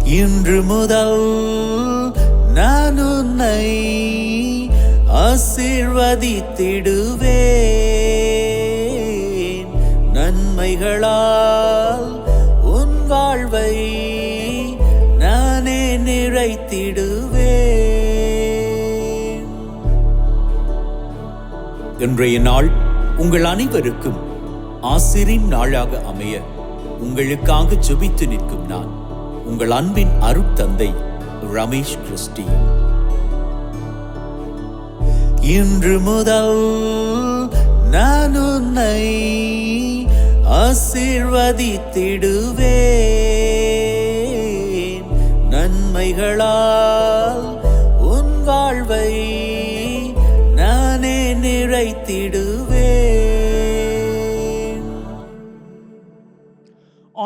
இன்று முதல் நான் உன்னை ஆசீர்வதித்திடுவேன். நன்மைகளால் உன் வாழ்வை நானே நிறைத்திடுவேன். இன்றைய நாள் உங்கள் அனைவருக்கும் ஆசிரின் நாளாக அமைய உங்களுக்காக ஜெபித்து நிற்கும் நான் உங்கள் அன்பின் அருட்தந்தை ரமேஷ் கிறிஸ்டி. இன்று முதல் நான் உன்னை ஆசீர்வதித்திடுவேன். நன்மைகளால் உன் வாழ்வை நானே நிறைத்திடுவேன்.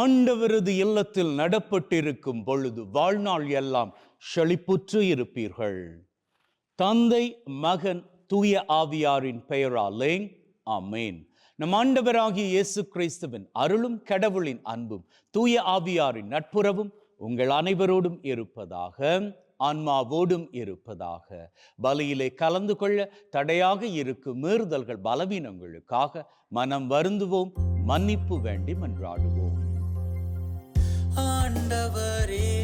ஆண்டவரது இல்லத்தில் நடப்பட்டிருக்கும் பொழுது வாழ்நாள் எல்லாம் செழிப்புற்று இருப்பீர்கள். தந்தை, மகன், தூய ஆவியாரின் பெயராலே ஆமென். நம் ஆண்டவராகிய இயேசு கிறிஸ்துவின் அருளும் கடவுளின் அன்பும் தூய ஆவியாரின் நட்புறவும் உங்கள் அனைவரோடும் இருப்பதாக, ஆன்மாவோடும் இருப்பதாக. பலியிலே கலந்து கொள்ள தடையாக இருக்கும் மீறுதல்கள், பலவீனங்களுக்காக மனம் வருந்துவோம், மன்னிப்பு வேண்டி மன்றாடுவோம். ஆண்டவரே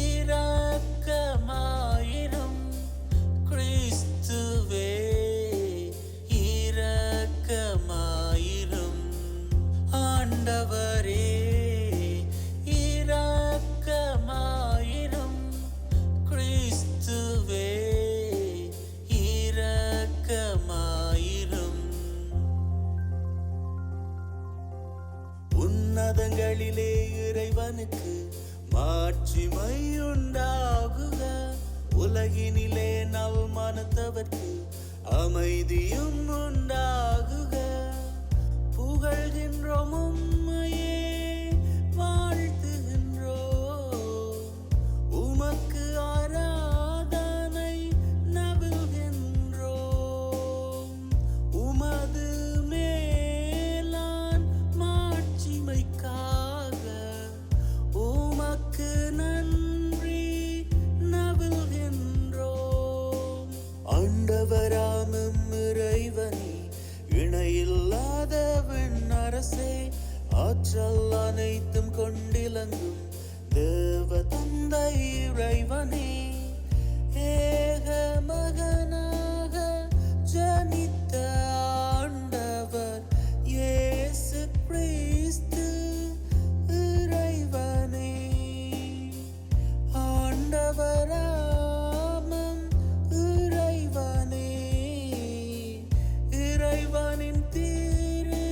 இரக்கமாயிரும். கிறிஸ்துவே இரக்கமாயிரும். ஆண்டவரே இரக்கமாயிரும். கிறிஸ்துவே இரக்கமாயிரும். உன்னதங்களிலே இறைவனுக்கு மாட்சிமை உண்டாகுக. உலகினிலே நல் மனத்தவர்க்கு அமைதியும் உண்டாகுக. புகழ்கின்றோம் உம்மையே, வாழ்த்துகின்றோம். உமக்கு ஆராதனை நவில்கின்றோம். உமது மேலான் மாட்சிமைக்காக உமக்கு நன்றி நவில்கின்றோம். ஆண்டவராம் இறைவனே, இணையில்லாத விண்ணரசே, ஆற்றல் அனைத்தும் கொண்டிலங்கும் தேவ தந்தை இறைவனே, ஏக மகனாக ஜனித்த ஆண்டவர் இயேசு கிறிஸ்து இறைவனே. ஆண்டவராம் இறைவனே, இறைவனின் திரு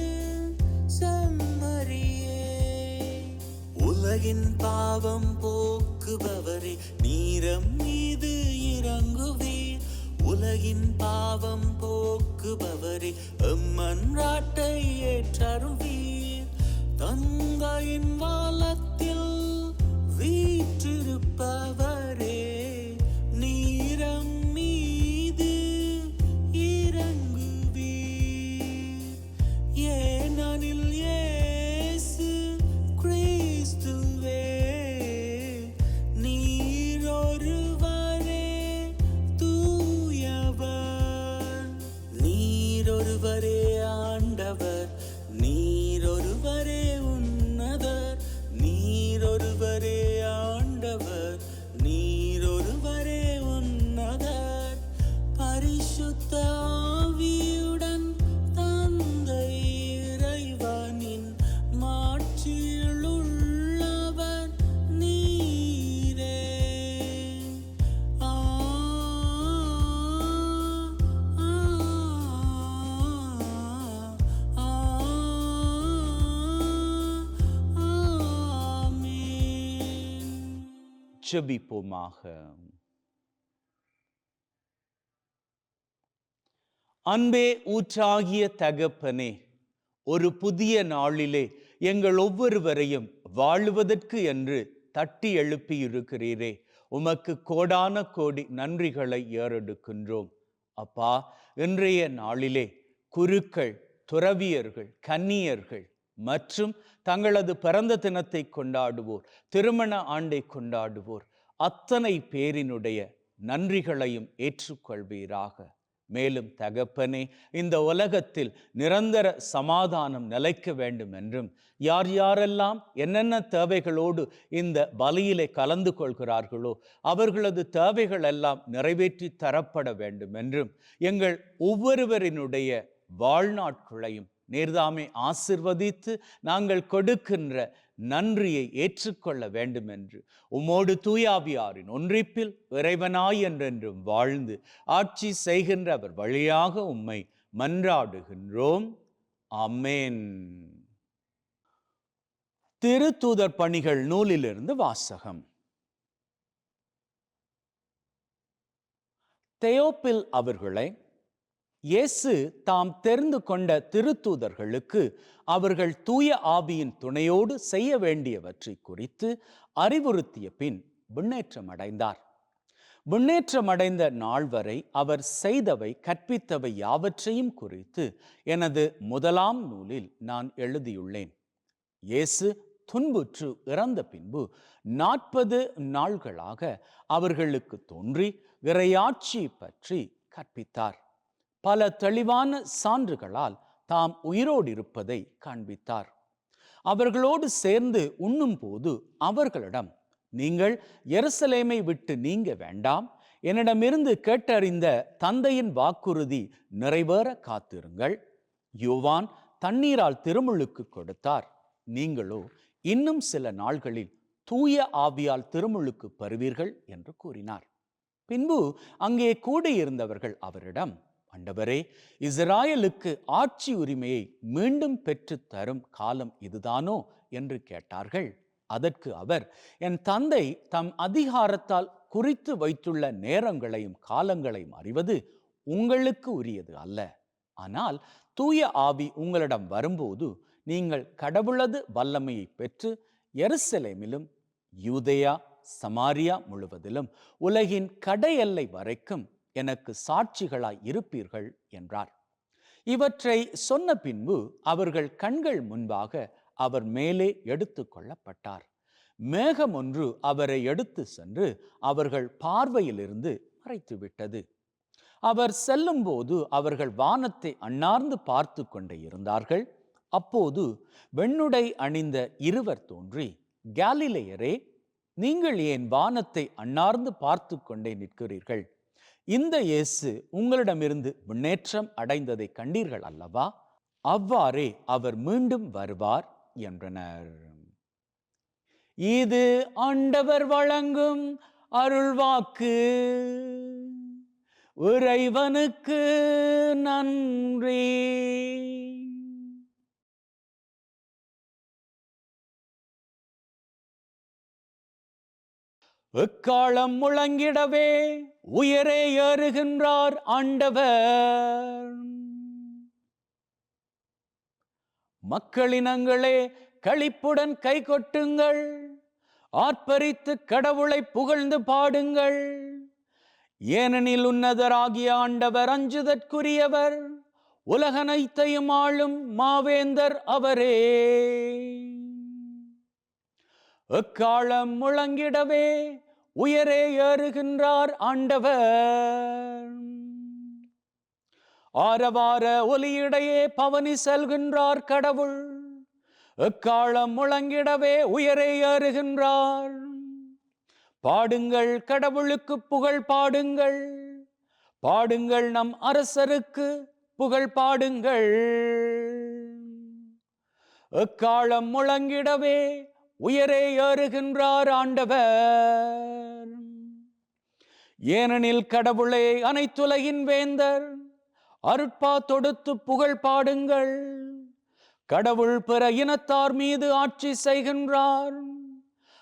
செம்மறியே, உலகின் பாவம் போக்குபவரே, நீரம் மீது இறங்குவீர். உலகின் பாவம் போக்குபவரே, எம்மன்றாட்டை ஏற்றருவீர். தந்தையின் வாலத்தில் வீற்றிருப்பவரே, நீரம் மீது இறங்குவீர். ஏனெனில் இயேசு கிறிஸ்துவே நீரொருவரே தூயவர். நீரொருவரே ஆண்டவர். நீரொருவரே உன்னதர். நீரொருவரே ஆண்டவர். நீரொருவரே உன்னதர். பரிசுத்த ஆவியுடன் தந்தை இறைவனின் மாட்சியில் உள்ளவர் நீரே. ஆமென். ஜெபிப்போமாக. அன்பே ஊற்றாகிய தகப்பனே, ஒரு புதிய நாளிலே எங்கள் ஒவ்வொருவரையும் வாழுவதற்கு என்று தட்டி எழுப்பி இருக்கிறீரே, உமக்கு கோடான கோடி நன்றிகளை ஏறெடுக்கின்றோம். அப்பா, இன்றைய நாளிலே குருக்கள், துறவியர்கள், கன்னியர்கள், மற்றும் தங்களது பிறந்த தினத்தை கொண்டாடுவோர், திருமண ஆண்டை கொண்டாடுவோர் அத்தனை பேரினுடைய நன்றிகளையும் ஏற்றுக்கொள்வீராக. மேலும் தகப்பனே, இந்த உலகத்தில் நிரந்தர சமாதானம் நிலைக்க வேண்டும் என்றும், யார் யாரெல்லாம் என்னென்ன தேவைகளோடு இந்த பலியிலே கலந்து கொள்கிறார்களோ அவர்களது தேவைகள் எல்லாம் நிறைவேற்றி தரப்பட வேண்டும் என்றும், எங்கள் ஒவ்வொருவரினுடைய வாழ்நாட்களையும் நீர்தாமே ஆசிர்வதித்து நாங்கள் கொடுக்கின்ற நன்றியை ஏற்றுக்கொள்ள வேண்டும் என்று உம்மோடு தூயாவியாரின் ஒன்றிப்பில் இறைவனாய் என்றென்றும் வாழ்ந்து ஆட்சி செய்கின்ற அவர் வழியாக உம்மை மன்றாடுகின்றோம். ஆமென். திருத்தூதர் பணிகள் நூலிலிருந்து வாசகம். தெயோப்பில் அவர்களை இயேசு தாம் தெரிந்து கொண்ட திருத்தூதர்களுக்கு அவர்கள் தூய ஆவியின் துணையோடு செய்ய வேண்டியவற்றை குறித்து அறிவுறுத்திய பின் விண்ணேற்றம் அடைந்தார். விண்ணேற்றமடைந்த நாள் வரை அவர் செய்தவை கற்பித்தவை யாவற்றையும் குறித்து எனது முதலாம் நூலில் நான் எழுதியுள்ளேன். இயேசு துன்புற்று இறந்த பின்பு 40 நாள்களாக அவர்களுக்கு தோன்றி இறையாட்சியை பற்றி கற்பித்தார். பல தெளிவான சான்றுகளால் தாம் உயிரோடு இருப்பதை காண்பித்தார். அவர்களோடு சேர்ந்து உண்ணும் போது அவர்களிடம், நீங்கள் எருசலேமை விட்டு நீங்க வேண்டாம், என்னிடமிருந்து கேட்டறிந்த தந்தையின் வாக்குறுதி நிறைவேற காத்திருங்கள். யோவான் தண்ணீரால் திருமுழுக்கு கொடுத்தார், நீங்களோ இன்னும் சில நாள்களில் தூய ஆவியால் திருமுழுக்கு பெறுவீர்கள் என்று கூறினார். பின்பு அங்கே கூடியிருந்தவர்கள் அவரிடம், ஆண்டவரே, இஸ்ராயலுக்கு ஆட்சி உரிமையை மீண்டும் பெற்று தரும் காலம் இதுதானோ என்று கேட்டார்கள். அதற்கு அவர், என் தந்தை தம் அதிகாரத்தால் குறித்து வைத்துள்ள நேரங்களையும் காலங்களையும் அறிவது உங்களுக்கு உரியது அல்ல. ஆனால் தூய ஆவி உங்களிடம் வரும்போது நீங்கள் கடவுளது வல்லமையை பெற்று எருசலேமிலும் யூதேயா சமாரியா முழுவதிலும் உலகின் கடையெல்லை வரைக்கும் எனக்கு சாட்சிகளாய் இருப்பீர்கள் என்றார். இவற்றை சொன்ன பின்பு அவர்கள் கண்கள் முன்பாக அவர் மேலே எடுத்து கொள்ளப்பட்டார். மேகம் ஒன்று அவரை எடுத்து சென்று அவர்கள் பார்வையிலிருந்து மறைத்துவிட்டது. அவர் செல்லும் போது அவர்கள் வானத்தை அண்ணார்ந்து பார்த்து கொண்டே இருந்தார்கள். அப்போது வெண்ணுடை அணிந்த இருவர் தோன்றி, காலிலேயரே, நீங்கள் ஏன் வானத்தை அண்ணார்ந்து பார்த்து கொண்டே நிற்கிறீர்கள்? இந்த இயேசு உங்களிடமிருந்து முன்னேற்றம் அடைந்ததை கண்டீர்கள் அல்லவா? அவ்வாறே அவர் மீண்டும் வருவார் என்றனர். இது ஆண்டவர் வழங்கும் அருள்வாக்கு. இறைவனுக்கு நன்றி. எக்காலம் முழங்கிடவே உயரே ஏறுகின்றார் ஆண்டவர். மக்களினங்களே, களிப்புடன் கை கொட்டுங்கள், ஆர்ப்பரித்து கடவுளை புகழ்ந்து பாடுங்கள். ஏனெனில் உன்னதராகிய ஆண்டவர் அஞ்சுதற்குரியவர், உலகனைத்தையும் ஆளும் மாவேந்தர் அவரே. எக்காலம் முழங்கிடவே உயரே ஏறுகின்றார் ஆண்டவர். ஆரவார ஒலியிடையே பவனி செல்கின்றார் கடவுள். எக்காலம் முழங்கிடவே உயரே ஏறுகின்றார். பாடுங்கள், கடவுளுக்கு புகழ் பாடுங்கள். பாடுங்கள், நம் அரசருக்கு புகழ் பாடுங்கள். எக்காலம் முழங்கிடவே உயரே ஏறுகின்றார் ஆண்டவர். ஏனெனில் கடவுளே அனைத்துலகின் வேந்தர். அருட்பா தொடுத்து புகழ் பாடுங்கள். கடவுள் பிற இனத்தார் மீது ஆட்சி செய்கின்றார்.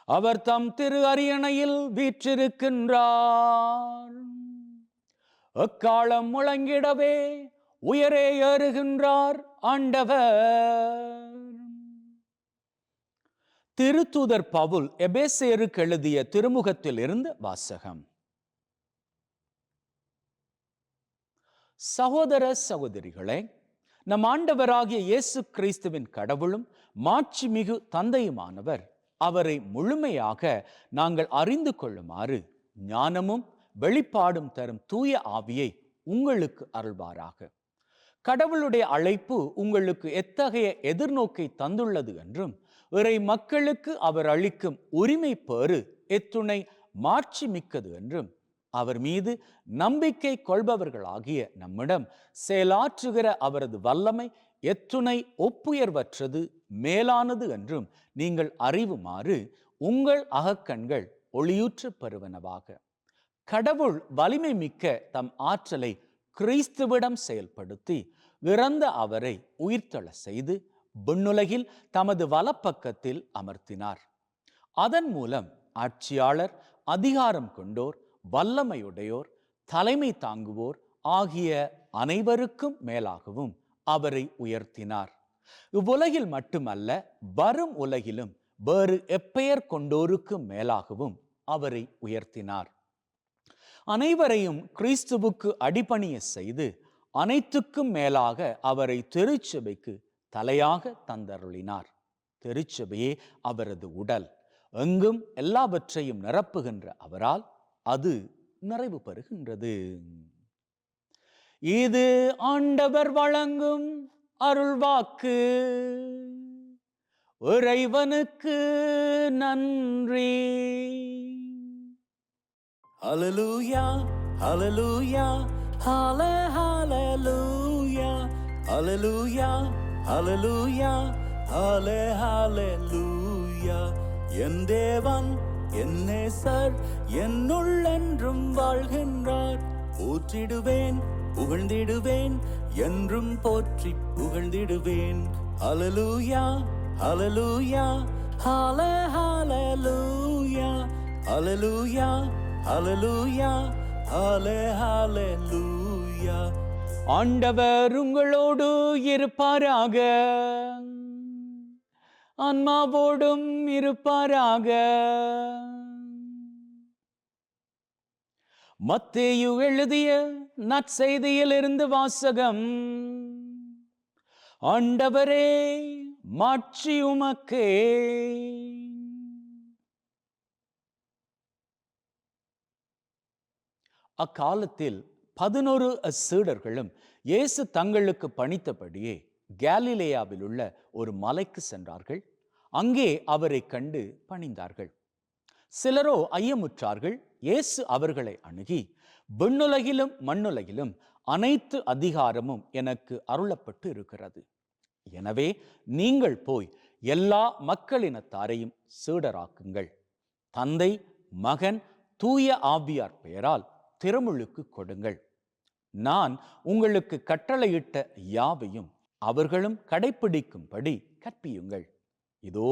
அவர் தம் திரு அரியணையில் வீற்றிருக்கின்றார். எக்காலம் முழங்கிடவே உயரே ஏறுகின்றார் ஆண்டவர். திருத்தூதர் பவுல் எபேசியருக்கு எழுதிய திருமுகத்தில் இருந்து வாசகம். சகோதர சகோதரிகளே, நம் ஆண்டவராகிய இயேசு கிறிஸ்துவின் கடவுளும் மாட்சிமிகு தந்தையுமானவர் அவரை முழுமையாக நாங்கள் அறிந்து கொள்ளுமாறு ஞானமும் வெளிப்பாடும் தரும் தூய ஆவியை உங்களுக்கு அருள்வாராக. கடவுளுடைய அழைப்பு உங்களுக்கு எத்தகைய எதிர்நோக்கை தந்துள்ளது என்றும் இறை மக்களுக்கு அவர் அளிக்கும் உரிமை பேறு எத்துணை மாட்சி மிக்கது என்றும் அவர் மீது நம்பிக்கை கொள்பவர்களாகிய நம்மிடம் செயலாற்றுகிற அவரது வல்லமை எத்துணை ஒப்புயர்வற்றது மேலானது என்றும் நீங்கள் அறிவுமாறு உங்கள் அகக்கண்கள் ஒளியூற்று பெறுவனவாக. கடவுள் வலிமை மிக்க தம் ஆற்றலை கிறிஸ்துவிடம் செயல்படுத்தி இறந்த அவரை உயிர்த்தெழ செய்து விண்ணுலகில் தமது வலப்பக்கத்தில் அமர்த்தினார். அதன் மூலம் ஆட்சியாளர், அதிகாரம் கொண்டோர், வல்லமையுடையோர், தலைமை தாங்குவோர் ஆகிய அனைவருக்கும் மேலாகவும் அவரை உயர்த்தினார். இவ்வுலகில் மட்டுமல்ல, வரும் உலகிலும் வேறு எப்பெயர் கொண்டோருக்கு மேலாகவும் அவரை உயர்த்தினார். அனைவரையும் கிறிஸ்துவுக்கு அடிபணிய செய்து அனைத்துக்கும் மேலாக அவரை திருச்சபைக்கு தலையாக தந்தருளினார். திருச்சபையே அவரது உடல். எங்கும் எல்லாவற்றையும் நிரப்புகின்ற அவரால் அது நிறைவு பெறுகின்றது. இது ஆண்டவர் வழங்கும் அருள்வாக்கு. இறைவனுக்கு நன்றி. ஹல்லேலூயா, ஹல்லேலூயா, ஹல்லேலூயா, ஹல்லேலூயா, ஹல்லேலூயா, ஹல்லேலூயா. என் தேவன், என் நேசர், என்னுள் என்றும் வாழ்கின்றார். போற்றிடுவேன், புகழ்ந்திடுவேன், என்றும் போற்றி புகழ்ந்திடுவேன். ஹல்லேலூயா, ஹல்லேலூயா, ஹல்லேலூயா, ஹல்லேலூயா, ஹல்லேலூயா, ஹல்லேலூயா. ஆண்டவர் உங்களோடு இருப்பாராக, ஆன்மாவோடும் இருப்பாராக. மத்தேயு எழுதிய நற்செய்தியிலிருந்து வாசகம். ஆண்டவரே, மாட்சி உமக்கே. அக்காலத்தில் 11 சீடர்களும் இயேசு தங்களுக்கு பணித்தபடியே கேலிலேயாவில் உள்ள ஒரு மலைக்கு சென்றார்கள். அங்கே அவரை கண்டு பணிந்தார்கள். சிலரோ ஐயமுற்றார்கள். இயேசு அவர்களை அணுகி, விண்ணுலகிலும் மண்ணுலகிலும் அனைத்து அதிகாரமும் எனக்கு அருளப்பட்டு இருக்கிறது. எனவே நீங்கள் போய் எல்லா மக்களினத்தாரையும் சீடராக்குங்கள். தந்தை, மகன், தூய ஆவியார் பெயரால் திருமுழுக்கு கொடுங்கள். நான் உங்களுக்கு கட்டளையிட்ட யாவையும் அவர்களும் கடைப்பிடிக்கும்படி கற்பியுங்கள். இதோ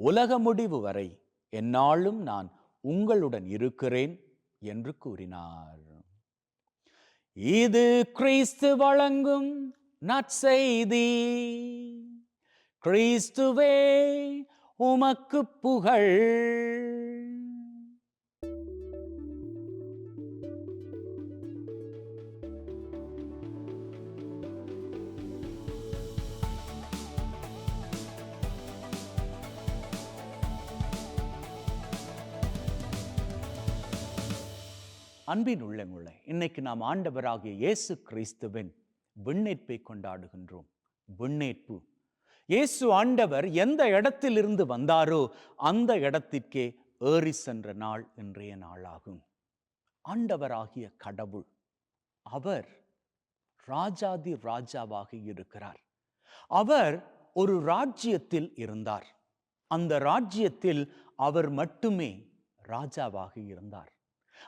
உலக முடிவு வரை எந்நாளும் நான் உங்களுடன் இருக்கிறேன் என்று கூறினார். இது கிறிஸ்து வழங்கும் நற்செய்தி. கிறிஸ்துவே உமக்கு புகழ். அன்பின் உள்ளங்களே, இன்னைக்கு நாம் ஆண்டவராகிய இயேசு கிறிஸ்துவின் விண்ணேற்பை கொண்டாடுகின்றோம். விண்ணேற்பு. இயேசு ஆண்டவர் எந்த இடத்திலிருந்து வந்தாரோ அந்த இடத்திற்கே ஏறி சென்ற நாள் இன்றைய நாளாகும். ஆண்டவராகிய கடவுள் அவர் ராஜாதி ராஜாவாக இருக்கிறார். அவர் ஒரு ராஜ்யத்தில் இருந்தார். அந்த ராஜ்யத்தில் அவர் மட்டுமே ராஜாவாக இருந்தார்.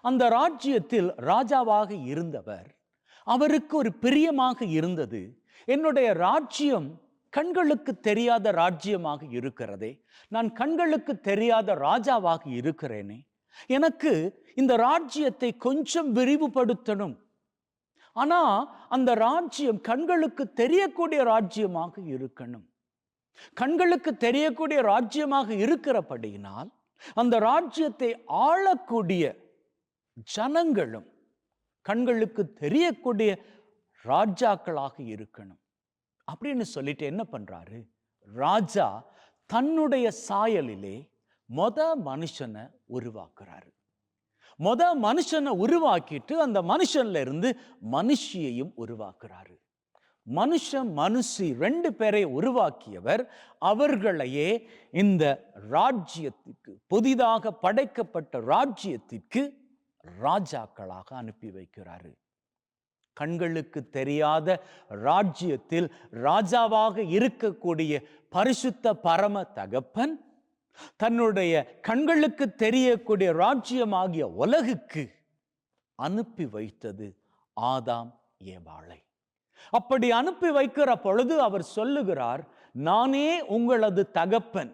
அந்த ராஜ்யத்தில் ராஜாவாக இருந்தவர், அவருக்கு ஒரு பிரியமாக இருந்தது, என்னுடைய ராஜ்யம் கண்களுக்கு தெரியாத ராஜ்யமாக இருக்கிறதே, நான் கண்களுக்கு தெரியாத ராஜாவாக இருக்கிறேனே, எனக்கு இந்த ராஜ்யத்தை கொஞ்சம் விரிவுபடுத்தணும். ஆனா அந்த ராஜ்யம் கண்களுக்கு தெரியக்கூடிய ராஜ்யமாக இருக்கணும். கண்களுக்கு தெரியக்கூடிய ராஜ்யமாக இருக்கிறபடியினால் அந்த ராஜ்யத்தை ஆளக்கூடிய ஜனங்களும் கண்களுக்கு தெரியக்கூடிய ராஜாக்களாக இருக்கணும். அப்படின்னு சொல்லிட்டு என்ன பண்றாரு, ராஜா தன்னுடைய சாயலிலே மனுஷனை உருவாக்குறாரு. மனுஷனை உருவாக்கிட்டு அந்த மனுஷன்ல இருந்து மனுஷியையும் உருவாக்குறாரு. மனுஷி 2 பேரை உருவாக்கியவர் அவர்களையே இந்த ராஜ்யத்திற்கு, புதிதாக படைக்கப்பட்ட ராஜ்யத்திற்கு ராஜாக்களாக அனுப்பி வைக்கிறாரு. கண்களுக்கு தெரியாத ராஜ்யத்தில் ராஜாவாக இருக்கக்கூடிய பரிசுத்த பரம தகப்பன் தன்னுடைய கண்களுக்கு தெரியக்கூடிய ராஜ்யமாகிய உலகுக்கு அனுப்பி வைத்தது ஆதாம் ஏவாளை. அப்படி அனுப்பி வைக்கிற பொழுது அவர் சொல்லுகிறார், நானே உங்களது தகப்பன்.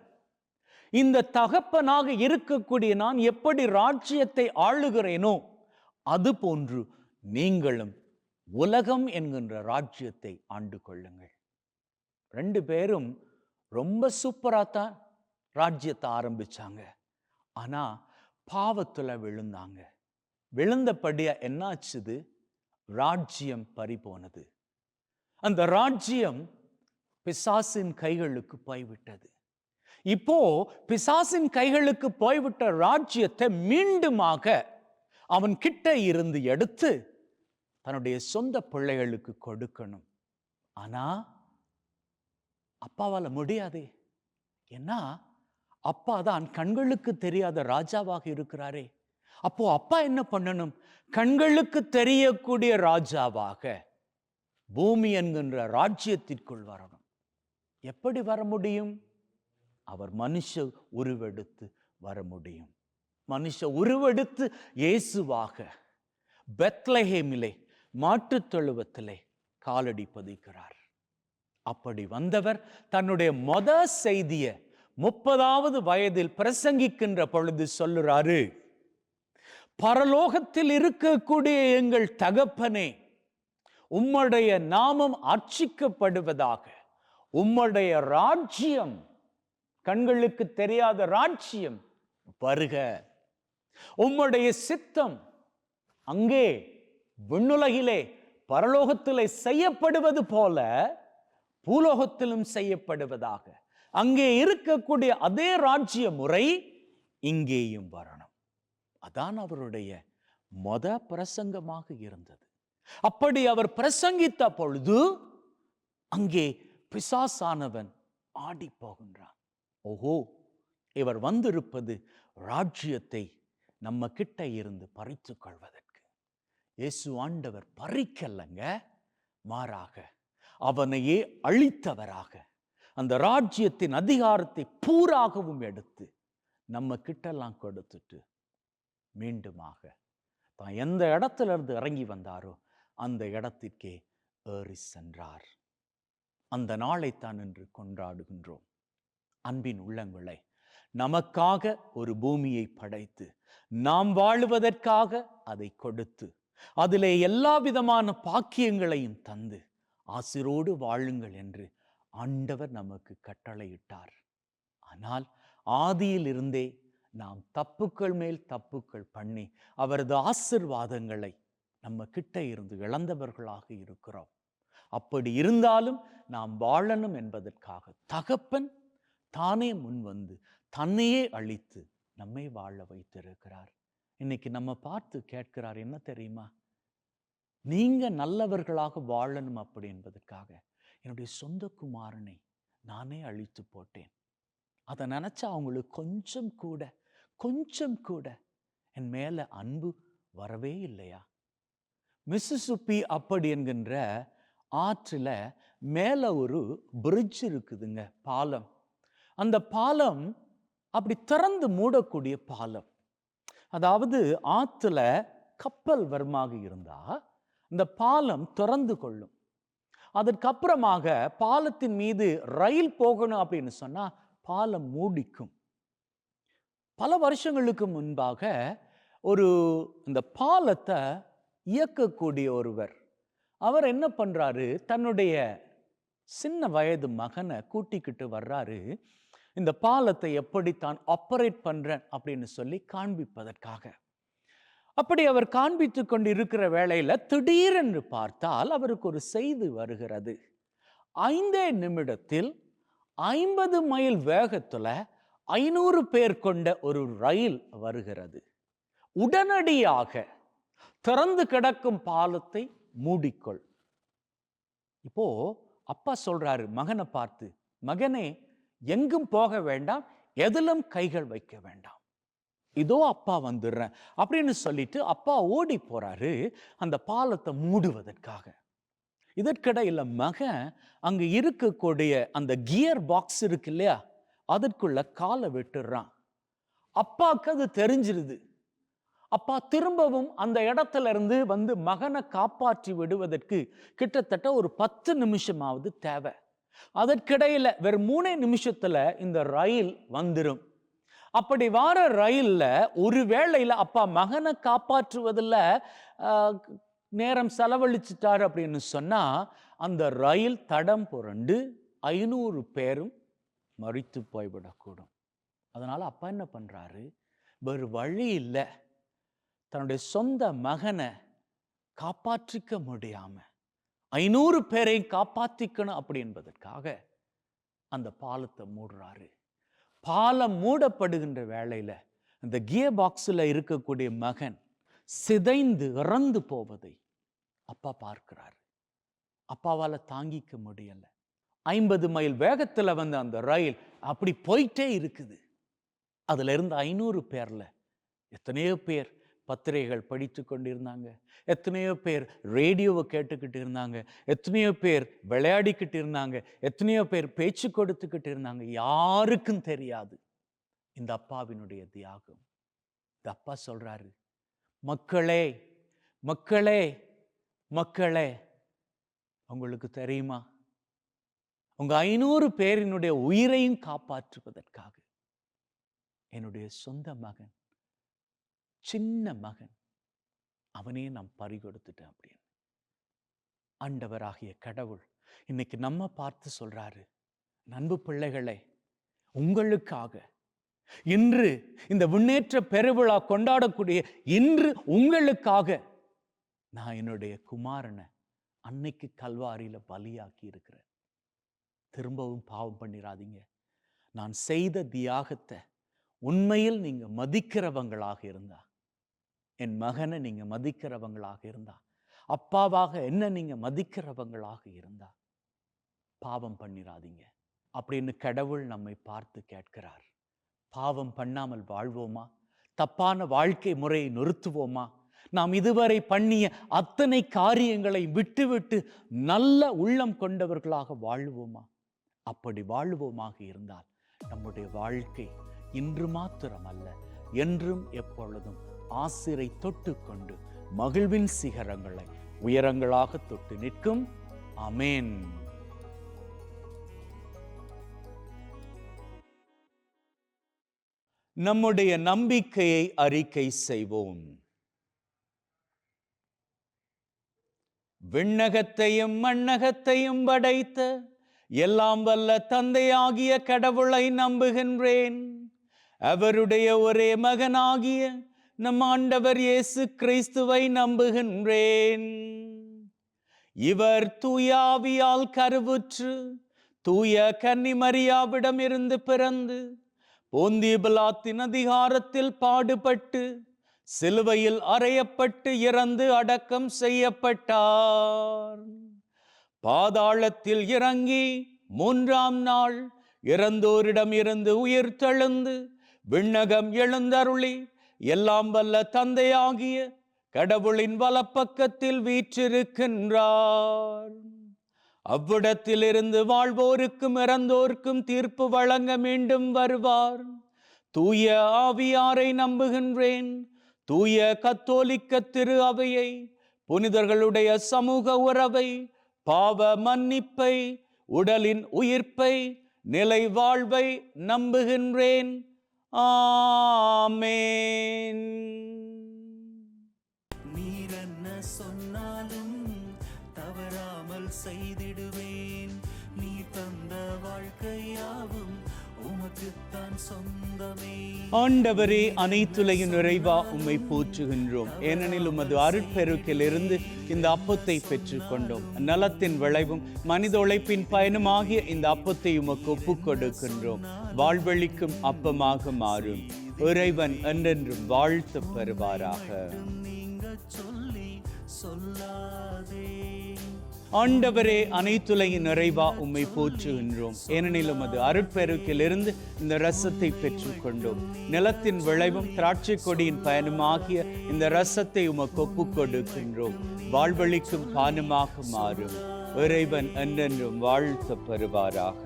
இந்த தகப்பனாக இருக்கக்கூடிய நான் எப்படி ராஜ்யத்தை ஆளுகிறேனோ அது போன்று நீங்களும் உலகம் என்கின்ற ராஜ்யத்தை ஆண்டு கொள்ளுங்கள். 2 பேரும் ரொம்ப சூப்பராத்தான் ராஜ்யத்தை ஆரம்பிச்சாங்க. ஆனா பாவத்துல விழுந்தாங்க. விழுந்தபடியா என்னாச்சுது? ராஜ்யம் பறிபோனது. அந்த ராஜ்யம் பிசாசின் கைகளுக்கு போய்விட்டது. இப்போ பிசாசின் கைகளுக்கு போய்விட்ட ராஜ்யத்தை மீண்டுமாக அவன் கிட்ட இருந்து எடுத்து தன்னுடைய சொந்த பிள்ளைகளுக்கு கொடுக்கணும். ஆனா அப்பாவால முடியாதே. ஏன்னா அப்பா தான் கண்களுக்கு தெரியாத ராஜாவாக இருக்கிறாரே. அப்போ அப்பா என்ன பண்ணணும்? கண்களுக்கு தெரியக்கூடிய ராஜாவாக பூமி என்கின்ற ராஜ்யத்திற்குள் வரணும். எப்படி வர முடியும்? அவர் மனுஷ உருவெடுத்து வர முடியும். மனுஷ உருவெடுத்து இயேசுவாக பெத்லஹேமிலே மாட்டுத் தொழுவத்திலே காலடி பதிக்கிறார். அப்படி வந்தவர் தன்னுடைய செய்தியை 30வது வயதில் பிரசங்கிக்கின்ற பொழுது சொல்லுறாரு, பரலோகத்தில் இருக்கக்கூடிய எங்கள் தகப்பனே, உம்முடைய நாமம் அர்ச்சிக்கப்படுவதாக, உம்முடைய ராஜ்யம், கண்களுக்கு தெரியாத ராஜ்யம் வருக, உம்முடைய சித்தம் அங்கே விண்ணுலகிலே பரலோகத்திலே செய்யப்படுவது போல பூலோகத்திலும் செய்யப்படுவதாக. அங்கே இருக்கக்கூடிய அதே ராஜ்ய முறை இங்கேயும் வரணும். அதான் அவருடைய பிரசங்கமாக இருந்தது. அப்படி அவர் பிரசங்கித்த பொழுது அங்கே பிசாசானவன் ஆடி போகின்றான். ஓஹோ, இவர் வந்திருப்பது ராஜ்யத்தை நம்ம கிட்ட இருந்து பறித்து கொள்வதற்கு. இயேசு ஆண்டவர் பறிக்கலங்க, மாறாக அவனையே அழித்தவராக அந்த ராஜ்யத்தின் அதிகாரத்தை பூராகவும் எடுத்து நம்ம கிட்டெல்லாம் கொடுத்துட்டு மீண்டுமாக தான் எந்த இடத்துல இருந்து இறங்கி வந்தாரோ அந்த இடத்திற்கே ஏறி சென்றார். அந்த நாளைத்தான் இன்று கொண்டாடுகின்றோம். அன்பின் உள்ளங்களை, நமக்காக ஒரு பூமியை படைத்து நாம் வாழுவதற்காக அதை கொடுத்து அதிலே எல்லா விதமான பாக்கியங்களையும் தந்து ஆசிரோடு வாழுங்கள் என்று ஆண்டவர் நமக்கு கட்டளையிட்டார். ஆனால் ஆதியில் இருந்தே நாம் தப்புக்கள் மேல் தப்புக்கள் பண்ணி அவரது ஆசிர்வாதங்களை நம்ம கிட்ட இருந்து இழந்தவர்களாக இருக்கிறோம். அப்படி இருந்தாலும் நாம் வாழணும் என்பதற்காக தகப்பன் தானே முன் வந்து தன்னையே அழித்து நம்மை வாழ வைத்திருக்கிறார். இன்னைக்கு நம்ம பார்த்து கேட்கிறார், என்ன தெரியுமா? நீங்க நல்லவர்களாக வாழணும் அப்படி என்பதற்காக என்னுடைய சொந்த குமாரனை நானே அழித்து போட்டேன். அதை நினைச்சா அவங்களுக்கு கொஞ்சம் கூட என் மேல அன்பு வரவே இல்லையா? மிசிசிப்பி அப்படி என்கின்ற ஆற்றில் மேல ஒரு பிரிட்ஜ் இருக்குதுங்க, பாலம். அந்த பாலம் அப்படி திறந்து மூடக்கூடிய பாலம். அதாவது ஆற்றுல கப்பல் வருமாக இருந்தா இந்த பாலம் திறந்து கொள்ளும். அதற்கப்புறமாக பாலத்தின் மீது ரயில் போகணும் அப்படின்னு சொன்னா பாலம் மூடிக்கும். பல வருஷங்களுக்கு முன்பாக இந்த பாலத்தை இயக்கக்கூடிய ஒருவர், அவர் என்ன பண்றாரு, தன்னுடைய சின்ன வயது மகனை கூட்டிக்கிட்டு வர்றாரு. இந்த பாலத்தை எப்படி தான் ஆப்பரேட் பண்றேன் அப்படின்னு சொல்லி காண்பிப்பதற்காக. அப்படி அவர் காண்பித்து கொண்டு இருக்கிற வேளையில திடீரென்று பார்த்தால் அவருக்கு ஒரு செய்தி வருகிறது. 5 நிமிடத்தில் 50 மைல் வேகத்துல 500 பேர் கொண்ட ஒரு ரயில் வருகிறது. உடனடியாக திறந்து கிடக்கும் பாலத்தை மூடிக்கொள். இப்போ அப்பா சொல்றாரு மகனை பார்த்து, மகனே, எங்கும் போக வேண்டாம், எதிலும் கைகள் வைக்க வேண்டாம், இதோ அப்பா வந்துடுறேன் அப்படின்னு சொல்லிட்டு அப்பா ஓடி போறாரு அந்த பாலத்தை மூடுவதற்காக. இதற்கிடையில மகன் அங்க இருக்கக்கூடிய அந்த கியர் பாக்ஸ் இருக்கு இல்லையா, அதற்குள்ள காலை விட்டுறான். அப்பாவுக்கு அது தெரிஞ்சிருது. அப்பா திரும்பவும் அந்த இடத்துல இருந்து வந்து மகனை காப்பாற்றி விடுவதற்கு கிட்டத்தட்ட ஒரு 10 நிமிஷமாவது தேவை. அதற்கிடையில வெறும் 3 நிமிஷத்துல இந்த ரயில் வந்துடும். அப்படி வார ரயில்ல ஒரு வேளையில அப்பா மகனை காப்பாற்றுவதில் நேரம் செலவழிச்சிட்டாரு அப்படின்னு சொன்னா அந்த ரயில் தடம் புரண்டு 500 பேரும் மரித்து போய்விடக்கூடும். அதனால அப்பா என்ன பண்றாரு, வேறு வழி இல்லை, தன்னுடைய சொந்த மகனை காப்பாற்றிக்க முடியாம 500 பேரை காப்பாற்றிக்கணும் அப்படி என்பதற்காக அந்த பாலத்தை மூடுறாரு. பாலம் மூடப்படுகின்ற வேளையில அந்த கியர் பாக்ஸில் இருக்கக்கூடிய மகன் சிதைந்து இறந்து போவதை அப்பா பார்க்கிறார். அப்பாவால தாங்கிக்க முடியல. 50 மைல் வேகத்துல வந்து அந்த ரயில் அப்படி போயிட்டே இருக்குது. அதுல இருந்து 500 பேர்ல எத்தனையோ பேர் பத்திரிகைகள் படித்து கொண்டிருந்தாங்க, எத்தனையோ பேர் ரேடியோவை கேட்டுக்கிட்டு இருந்தாங்க, எத்தனையோ பேர் விளையாடிக்கிட்டு இருந்தாங்க, எத்தனையோ பேர் பேச்சு கொடுத்துக்கிட்டு இருந்தாங்க. யாருக்கும் தெரியாது இந்த அப்பாவினுடைய தியாகம். இந்த அப்பா சொல்றாரு, மக்களே மக்களே மக்களே, உங்களுக்கு தெரியுமா, உங்க 500 பேரினுடைய உயிரையும் காப்பாற்றுவதற்காக என்னுடைய சொந்த மகன், சின்ன மகன், அவனே நான் பறிகொடுத்துட்டேன் அப்படின்னு. ஆண்டவராகிய கடவுள் இன்னைக்கு நம்ம பார்த்து சொல்றாரு, அன்பு பிள்ளைகளே, உங்களுக்காக இன்று இந்த முன்னேற்ற பெருவிழா கொண்டாடக்கூடிய இன்று உங்களுக்காக நான் என்னுடைய குமாரனை அன்னைக்கு கல்வாரியில பலியாக்கி இருக்கிறேன். திரும்பவும் பாவம் பண்ணிராதீங்க. நான் செய்த தியாகத்தை உண்மையில் நீங்க மதிக்கிறவங்களாக இருந்தா, என் மகனை நீங்க மதிக்கிறவங்களாக இருந்தா, அப்பாவாக என்ன நீங்க மதிக்கிறவங்களாக இருந்தா பாவம் பண்ணிராதீங்க அப்படின்னு கடவுள் நம்மை பார்த்து கேட்கிறார். பாவம் பண்ணாமல் வாழ்வோமா? தப்பான வாழ்க்கை முறையை நிறுத்துவோமா? நாம் இதுவரை பண்ணிய அத்தனை காரியங்களை விட்டுவிட்டு நல்ல உள்ளம் கொண்டவர்களாக வாழ்வோமா? அப்படி வாழ்வோமாக இருந்தால் நம்முடைய வாழ்க்கை இன்று மாத்திரமல்ல, என்றும் எப்பொழுதும் ஆசிரை தொட்டு கொண்டு மகிழ்வின் சிகரங்களை உயரங்களாக தொட்டு நிற்கும். ஆமென். நம்முடைய நம்பிக்கையை அறிக்கை செய்வோம். விண்ணகத்தையும் மண்ணகத்தையும் படைத்த எல்லாம் வல்ல தந்தையாகிய கடவுளை நம்புகின்றேன். அவருடைய ஒரே மகனாகிய நம் ஆண்டவர் இயேசு கிறிஸ்துவை நம்புகின்றேன். இவர் தூய ஆவியால் கருவுற்று தூய கன்னிமரியாவிடம் இருந்து பிறந்து போந்திய பிலாத்தின் அதிகாரத்தில் பாடுபட்டு சிலுவையில் அறையப்பட்டு இறந்து அடக்கம் செய்யப்பட்டார். பாதாளத்தில் இறங்கி 3ஆம் நாள் இறந்தோரிடம் இருந்து உயிர் தெழுந்து விண்ணகம் எழுந்தருளி எல்லாம் வல்ல தந்தையாகிய கடவுளின் வலப்பக்கத்தில் வீற்றிருக்கின்றார். அவ்விடத்திலிருந்து வாழ்வோருக்கும் இறந்தோர்க்கும் தீர்ப்பு வழங்க மீண்டும் வருவார். தூய ஆவியாரை நம்புகின்றேன். தூய கத்தோலிக்க திரு அவையை, புனிதர்களுடைய சமூக உறவை, பாவ மன்னிப்பை, உடலின் உயிர்ப்பை, நிலை வாழ்வை நம்புகின்றேன். ஆமென். நீர் என்ன சொன்னாலும் தவறாமல் செய்திடுவேன். நீ தந்த வாழ்க்கையாவும் உமக்குத்தான் சொந்தமே. ஆண்டவரே, அனைத்துலகின் நிறைவா உம்மை போற்றுகின்றோம். ஏனெனில் உமது அருட்பெருக்கிலிருந்து இந்த அப்பத்தை பெற்றுக் கொண்டோம். நலத்தின் விளைவும் மனித உழைப்பின் பயனுமாகிய இந்த அப்பத்தை உமக்கு ஒப்புக் கொடுக்கின்றோம். வாழ்வழிக்கும் அப்பமாக மாறும். இறைவன் என்றென்றும் வாழ்த்து பெறுவாராக. ஆண்டவரே, அனைத்துலகின் நிறைவா உம்மை போற்றுகின்றோம். ஏனெனில் உமது அருட்பெருக்கிலிருந்து இந்த ரசத்தை பெற்றுக் கொண்டோம். நிலத்தின் விளைவும் திராட்சை கொடியின் பயனுமாகிய இந்த ரசத்தை உமக்கு ஒப்புக் கொடுக்கின்றோம். வாழ்வழிக்கும் பானமாக மாறும். இறைவன் என்றென்றும் வாழ்த்து பெறுவாராக.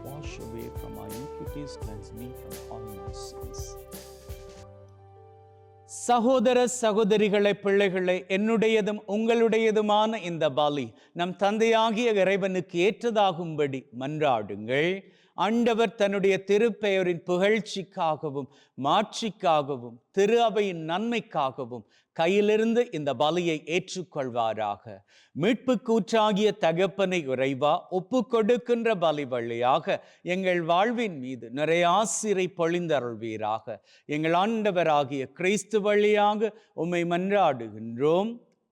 Wash away from our iniquities, cleanse me from all my sins. சகோதர சகோதரிகளை, பிள்ளைகளை, என்னுடையதும் உங்களுடையதுமான இந்த பலி நம் தந்தையாகிய இறைவனுக்கு ஏற்றதாகும்படி மன்றாடுங்கள். ஆண்டவர் தன்னுடைய திருப்பெயரின் புகழ்ச்சிக்காகவும் மாட்சிக்காகவும் திரு அவையின் நன்மைக்காகவும் கையிலிருந்து இந்த பலியை ஏற்றுக்கொள்வாராக. மீட்பு கூற்றாகிய தகப்பனை இறைவா, ஒப்பு கொடுக்கின்ற பலி வழியாக எங்கள் வாழ்வின் மீது நிறைய ஆசிரை பொழிந்தருள்வீராக. எங்கள் ஆண்டவராகிய கிறிஸ்து வழியாக உம்மை மன்றாடுகின்றோம்.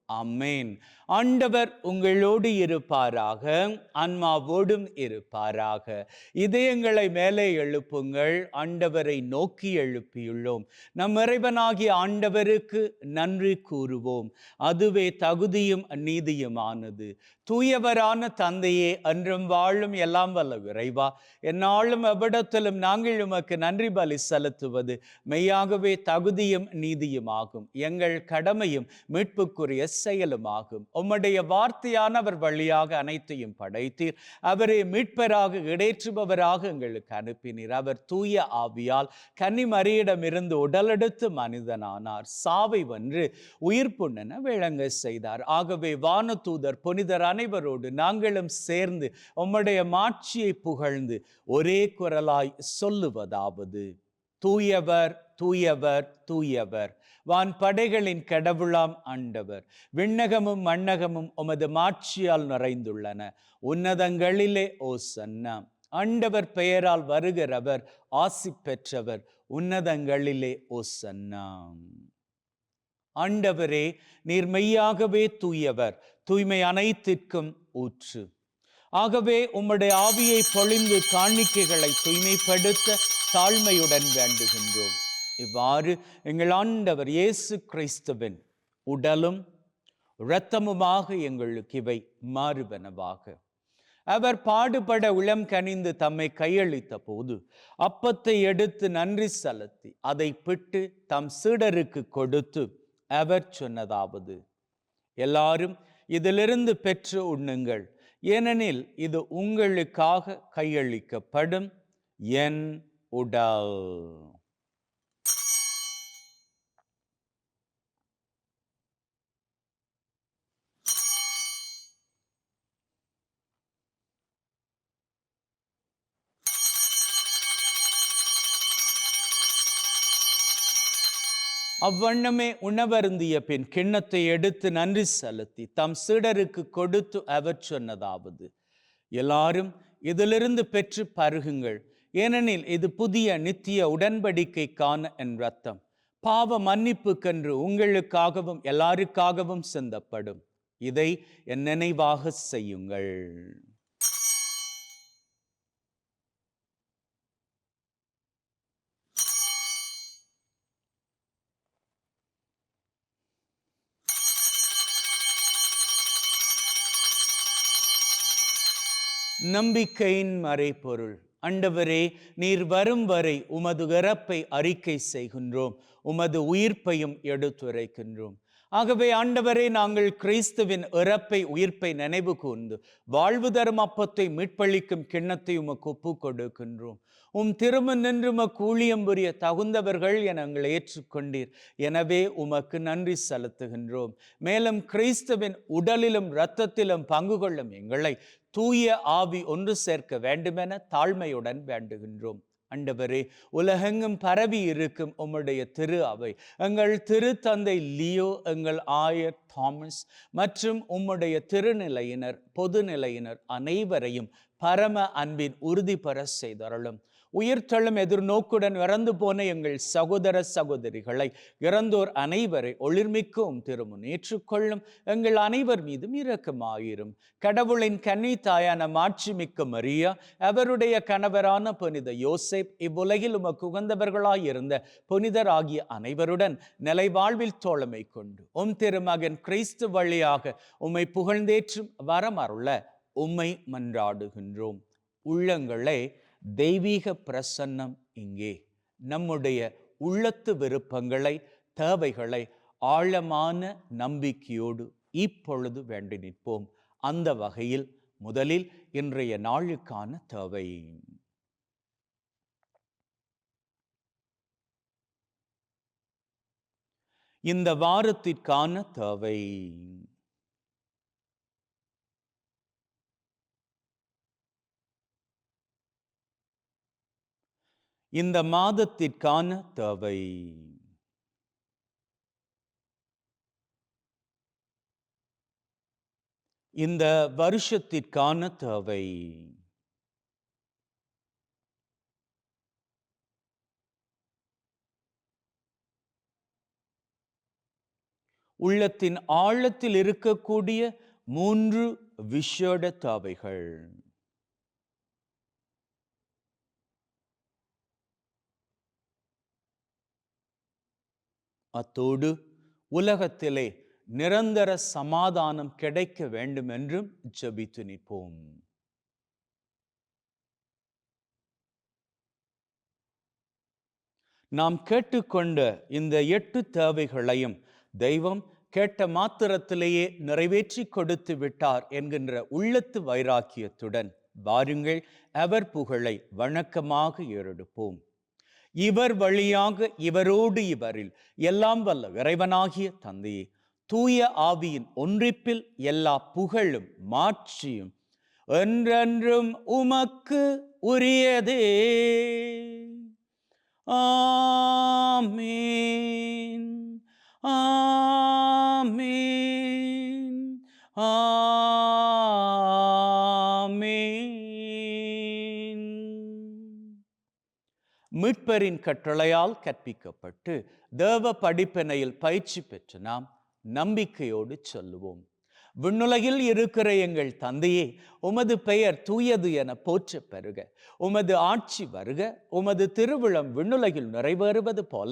ஆமென். ஆண்டவர் உங்களோடு இருப்பாராக, ஆன்மாவோடும் இருப்பாராக. இதயங்களை மேலே எழுப்புங்கள், ஆண்டவரை நோக்கி எழுப்பியுள்ளோம். நம் இறைவனாகிய ஆண்டவருக்கு நன்றி கூறுவோம். அதுவே தகுதியும் நீதியுமானது. தூயவரான தந்தையே, என்றும் வாழும் எல்லாம் வல்ல இறைவா, எந்நாளும் எவ்விடத்திலும் நாங்கள் உமக்கு நன்றி பலி செலுத்துவது மெய்யாகவே தகுதியும் நீதியுமாகும். எங்கள் கடமையும் மீட்புக்குரிய செயலுமாகும். உம்முடைய வார்த்தையானவர் வழியாக அனைத்தையும் படைத்தீர். அவரை மீட்பராக இடைற்றுபவராக எங்களுக்கு அனுப்பினீர். அவர் தூய ஆவியால் கன்னி மரியிடமிருந்து உடலெடுத்து மனிதனானார். சாவை வென்று உயிர்ப்புண்ணென விளங்க செய்தார். ஆகவே வானதூதர் புனிதர் அனைவரோடு நாங்களும் சேர்ந்து உம்முடைய மாட்சியை புகழ்ந்து ஒரே குரலாய் சொல்லுவதாவது: தூயவர், தூயவர், தூயவர், வான் படைகளின் கடவுளாம் ஆண்டவர். விண்ணகமும் மண்ணகமும் உமது மாட்சியால் நிறைந்துள்ளன. உன்னதங்களிலே ஓசன்னா. ஆண்டவர் பெயரால் வருகிறவர் ஆசி பெற்றவர். உன்னதங்களிலே ஓசன்னா. ஆண்டவரே, நீர் மெய்யாகவே தூயவர், தூய்மை அனைத்திற்கும் ஊற்று. ஆகவே உம்முடைய ஆவியை பொழிந்து காணிக்கைகளை தூய்மைப்படுத்த தாழ்மையுடன் வேண்டுகின்றோம். இவ்வாறு எங்கள் ஆண்டவர் இயேசு கிறிஸ்துவின் உடலும் இரத்தமுமாக எங்களுக்கு இவை மாறுவனவாக. அவர் பாடுபட உளம் கனிந்து தம்மை கையளித்த போது அப்பத்தை எடுத்து நன்றி செலுத்தி அதை பிட்டு தம் சீடருக்கு கொடுத்து அவர் சொன்னதாவது: எல்லாரும் இதிலிருந்து பெற்று உண்ணுங்கள், ஏனெனில் இது உங்களுக்காக கையளிக்கப்படும் என் உடல். அவ்வண்ணமே உணவருந்திய பின் கிண்ணத்தை எடுத்து நன்றி செலுத்தி தம் சீடருக்கு கொடுத்து அவர் சொன்னதாவது: எல்லாரும் இதிலிருந்து பெற்று பருகுங்கள், ஏனெனில் இது புதிய நித்திய உடன்படிக்கைக்கான என் இரத்தம், பாவ மன்னிப்புக்கென்று உங்களுக்காகவும் எல்லாருக்காகவும் சிந்தப்படும். இதை என் நினைவாக செய்யுங்கள். நம்பிக்கையின் மறைபொருள். ஆண்டவரே, நீர் வரும் வரை உமது இறப்பை அறிக்கை செய்கின்றோம், உமது உயிர்ப்பையும் எடுத்துரைக்கின்றோம். ஆகவே ஆண்டவரே, நாங்கள் கிறிஸ்துவின் இறப்பை உயிர்ப்பை நினைவு கூர்ந்து வாழ்வு தரும் அப்பத்தை மீட்பளிக்கும் கிண்ணத்தை உமக்கு ஒப்பு கொடுக்கின்றோம். உம் திருமண் நின்று உமக்கு ஊழியம் புரிய தகுந்தவர்கள் என நாங்கள் ஏற்றுக்கொண்டீர். எனவே உமக்கு நன்றி செலுத்துகின்றோம். மேலும் கிறிஸ்துவின் உடலிலும் இரத்தத்திலும் பங்கு கொள்ளும் எங்களை தூய ஆவி ஒன்று சேர்க்க வேண்டுமென தாழ்மையுடன் வேண்டுகின்றோம். ஆண்டவரே, உலகெங்கும் பரவி இருக்கும் உம்முடைய திரு அவை, எங்கள் திருத்தந்தை லியோ, எங்கள் ஆயர் தாமஸ் மற்றும் உம்முடைய திருநிலையினர், பொதுநிலையினர் அனைவரையும் பரம அன்பின் உறுதி பெற செய்தருளும். உயிர்த்தெழும் எதிர்நோக்குடன் இறந்து போன எங்கள் சகோதர சகோதரிகளை, இறந்தோர் அனைவரை ஒளிர்மிக்கும் திருமுன் ஏற்றுக்கொள்ளும். எங்கள் அனைவர் மீதும் இரக்கமாயிரும். கடவுளின் கன்னி தாயான மாட்சிமிக்க மரியா, அவருடைய கணவரான புனித யோசேப், இவ்வுலகில் உமக்கு உகந்தவர்களாயிருந்த புனிதராகிய அனைவருடன் நிலைவாழ்வில் தோழமை கொண்டு உம் திருமகன் கிறிஸ்து வழியாக உம்மை புகழ்ந்தேற்றும் வரமருள உம்மை மன்றாடுகின்றோம். உள்ளங்களே, தெய்வீக பிரசன்னம் இங்கே. நம்முடைய உள்ளத்து விருப்பங்களை, தேவைகளை ஆழமான நம்பிக்கையோடு இப்பொழுது வேண்டி நிற்போம். அந்த வகையில் முதலில் இன்றைய நாளுக்கான தேவை. இந்த வாரத்திற்கான தேவை. இந்த மாதத்திற்கான தேவை. இந்த வருஷத்திற்கான தேவை. உள்ளத்தின் ஆழத்தில் இருக்கக்கூடிய 3 விசேட தேவைகள். அத்தோடு உலகத்திலே நிரந்தர சமாதானம் கிடைக்க வேண்டும் என்றும் ஜெபித்து நிற்போம். நாம் கேட்டுக்கொண்ட இந்த 8 தேவைகளையும் தெய்வம் கேட்ட மாத்திரத்திலேயே நிறைவேற்றி கொடுத்து விட்டார் என்கின்ற உள்ளத்து வைராக்கியத்துடன் வாருங்கள், அவர் புகழை வணக்கமாக ஏறெடுப்போம். இவர் வழியாக, இவரோடு, இவரில் எல்லாம் வல்ல இறைவனாகிய தந்தையே, தூய ஆவியின் ஒன்றிப்பில் எல்லா புகழும் மாட்சியும் என்றென்றும் உமக்கு உரியதே. ஆமீன், ஆமீன், ஆமீன். மீட்பரின் கட்டளையால் கற்பிக்கப்பட்டு தேவ படிப்பினையில் பயிற்சி பெற்று நாம் நம்பிக்கையோடு சொல்லுவோம். விண்ணுலகில் இருக்கிற எங்கள் தந்தையே, உமது பெயர் தூயது என போற்ற பெறுக. உமது ஆட்சி வருக. உமது திருவிழம் விண்ணுலகில் நிறைவேறுவது போல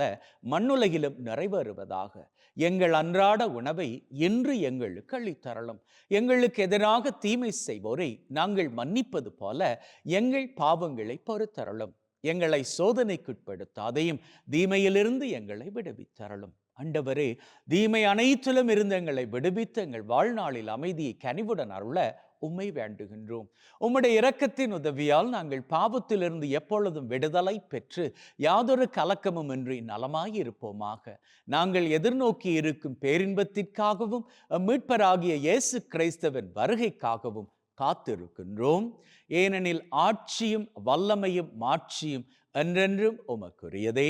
மண்ணுலகிலும் நிறைவேறுவதாக. எங்கள் அன்றாட உணவை இன்று எங்களுக்கு அளித்தருளும். எங்களுக்கு எதிராக தீமை செய்வோரை நாங்கள் மன்னிப்பது போல எங்கள் பாவங்களை பொறுத்தருளும். எங்களை சோதனைக்குட்படுத்தாதையும் தீமையிலிருந்து எங்களை விடுவித்தருளும். ஆண்டவரே, தீமை அனைத்திலும் இருந்து எங்களை விடுவித்து எங்கள் வாழ்நாளில் அமைதியை கனிவுடன் அருள உம்மை வேண்டுகின்றோம். உம்முடைய இரக்கத்தின் உதவியால் நாங்கள் பாவத்திலிருந்து எப்பொழுதும் விடுதலை பெற்று யாதொரு கலக்கமும் இன்றி நலமாயிருப்போமாக. நாங்கள் எதிர்நோக்கி இருக்கும் பேரின்பத்திற்காகவும் மீட்பராகிய இயேசு கிறிஸ்துவின் வருகைக்காகவும் காத்திருக்கின்றோம். ஏனெனில் ஆட்சியும் வல்லமையும் மாட்சியும் என்றென்றும் உமக்குரியதே.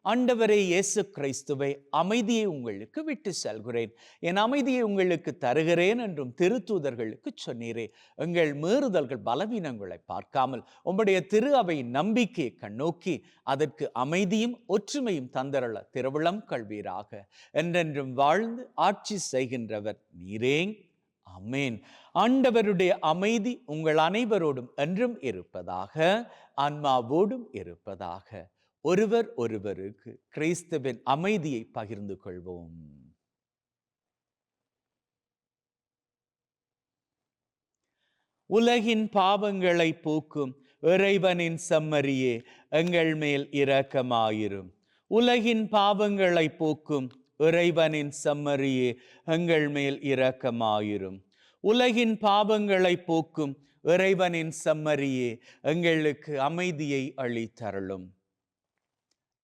ஆண்டவரே இயேசு கிறிஸ்துவை, அமைதியை உங்களுக்கு விட்டு செல்கிறேன், என் அமைதியை உங்களுக்கு தருகிறேன் என்றும் திருத்தூதர்களுக்கு சொன்னீரே. எங்கள் மீறுதல்கள் பலவீனங்களை பார்க்காமல் உம்முடைய திரு அவையின் நம்பிக்கையை கண்ணோக்கி அதற்கு அமைதியும் ஒற்றுமையும் தந்தரள திருவிழம் கல்வீராக. என்றென்றும் வாழ்ந்து ஆட்சி செய்கின்றவர் நீரே. ஆமென். ஆண்டவருடைய அமைதி உங்கள் அனைவரோடும் என்றும் இருப்பதாக, ஆன்மாவோடும் இருப்பதாக. ஒருவர் ஒருவருக்கு கிறிஸ்துவின் அமைதியை பகிர்ந்து கொள்வோம். உலகின் பாவங்களை போக்கும் இறைவனின் செம்மறியே, எங்கள் மேல் இரக்கமாயிரும். உலகின் பாவங்களை போக்கும் இறைவனின் செம்மறியே, எங்கள் மேல் இரக்கமாயிரும். உலகின் பாவங்களை போக்கும் இறைவனின் செம்மறியே, எங்களுக்கு அமைதியை அளித்தருளும்.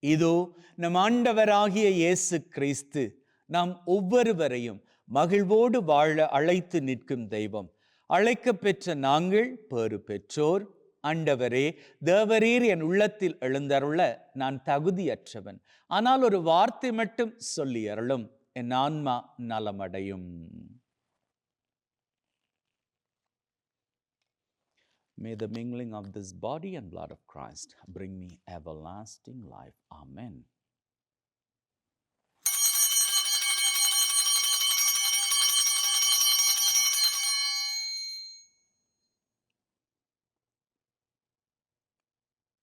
இதோ நம் ஆண்டவராகிய இயேசு கிறிஸ்து நாம் ஒவ்வொருவரையும் மகிழ்வோடு வாழ அழைத்து நிற்கும் தெய்வம். அழைக்க பெற்ற நாங்கள் பேறு பெற்றோர். ஆண்டவரே, தேவரீர் என் உள்ளத்தில் எழுந்தருள நான் தகுதியற்றவன். ஆனால் ஒரு வார்த்தை மட்டும் சொல்லி அருளும், என் ஆன்மா நலமடையும். May the mingling of this body and blood of Christ bring me everlasting life. Amen.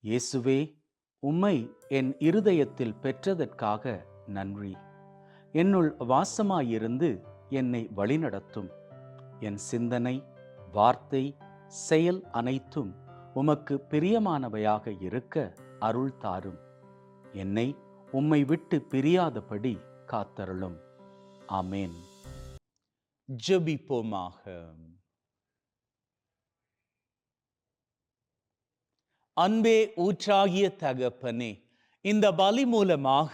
இயேசுவே, உம்மை என் இருதயத்தில் பெற்றதற்காக நன்றி. என்னுள் வாசமாயிருந்து என்னை வழிநடத்தும். என் சிந்தனை, வார்த்தை, செயல் அனைத்தும் உமக்கு பிரியமானவையாக இருக்க அருள் தாரும். என்னை உம்மை விட்டு பிரியாதபடி காத்தருளும். ஆமேன். ஜெபிப்போமாக. அன்பே ஊற்றாகிய தகப்பனே, இந்த பலி மூலமாக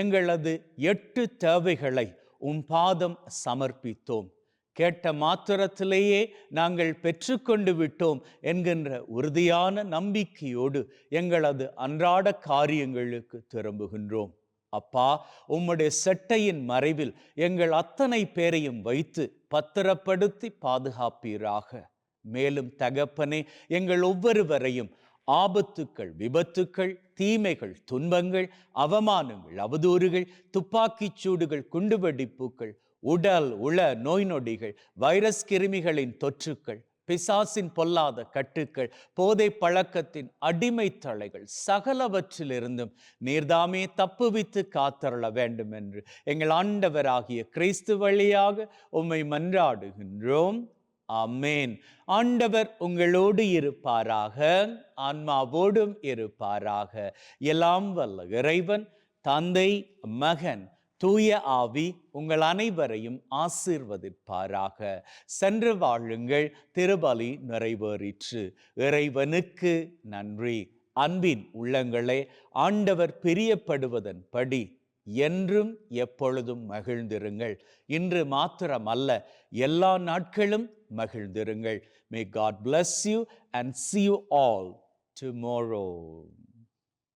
எங்களது 8 தேவைகளை உம் பாதம் சமர்ப்பித்தோம். கேட்ட மாத்திரத்திலேயே நாங்கள் பெற்றுக்கொண்டு விட்டோம் என்கின்ற உறுதியான நம்பிக்கையோடு எங்களது அன்றாட காரியங்களுக்கு திரும்புகின்றோம். அப்பா, உம்முடைய செட்டையின் மறைவில் எங்கள் அத்தனை பேரையும் வைத்து பத்திரப்படுத்தி பாதுகாப்பீராக. மேலும் தகப்பனே, எங்கள் ஒவ்வொருவரையும் ஆபத்துக்கள், விபத்துக்கள், தீமைகள், துன்பங்கள், அவமானங்கள், அவதூறுகள், துப்பாக்கிச் சூடுகள், குண்டுவெடிப்புகள், உடல் உள நோய் நொடிகள், வைரஸ் கிருமிகளின் தொற்றுக்கள், பிசாசின் பொல்லாத கட்டுக்கள், போதை பழக்கத்தின் அடிமை தலைகள், சகலவற்றிலிருந்தும் நீர்தாமே தப்புவித்து காத்தருள வேண்டும் என்று எங்கள் ஆண்டவராகிய கிறிஸ்து வழியாக உம்மை மன்றாடுகின்றோம். ஆமேன். ஆண்டவர் உங்களோடு இருப்பாராக, ஆன்மாவோடும் இருப்பாராக. எல்லாம் வல்ல இறைவன், தந்தை, மகன், தூய ஆவி உங்கள் அனைவரையும் ஆசீர்வதிப்பாராக. சென்று வாழுங்கள். திருபலி நிறைவேறிற்று. இறைவனுக்கு நன்றி. அன்பின் உள்ளங்களே, ஆண்டவர் பிரியப்படுவதன் படி என்றும் எப்பொழுதும் மகிழ்ந்திருங்கள். இன்று மாத்திரமல்ல, எல்லா நாட்களும் மகிழ்ந்திருங்கள். May God bless you and see you all tomorrow.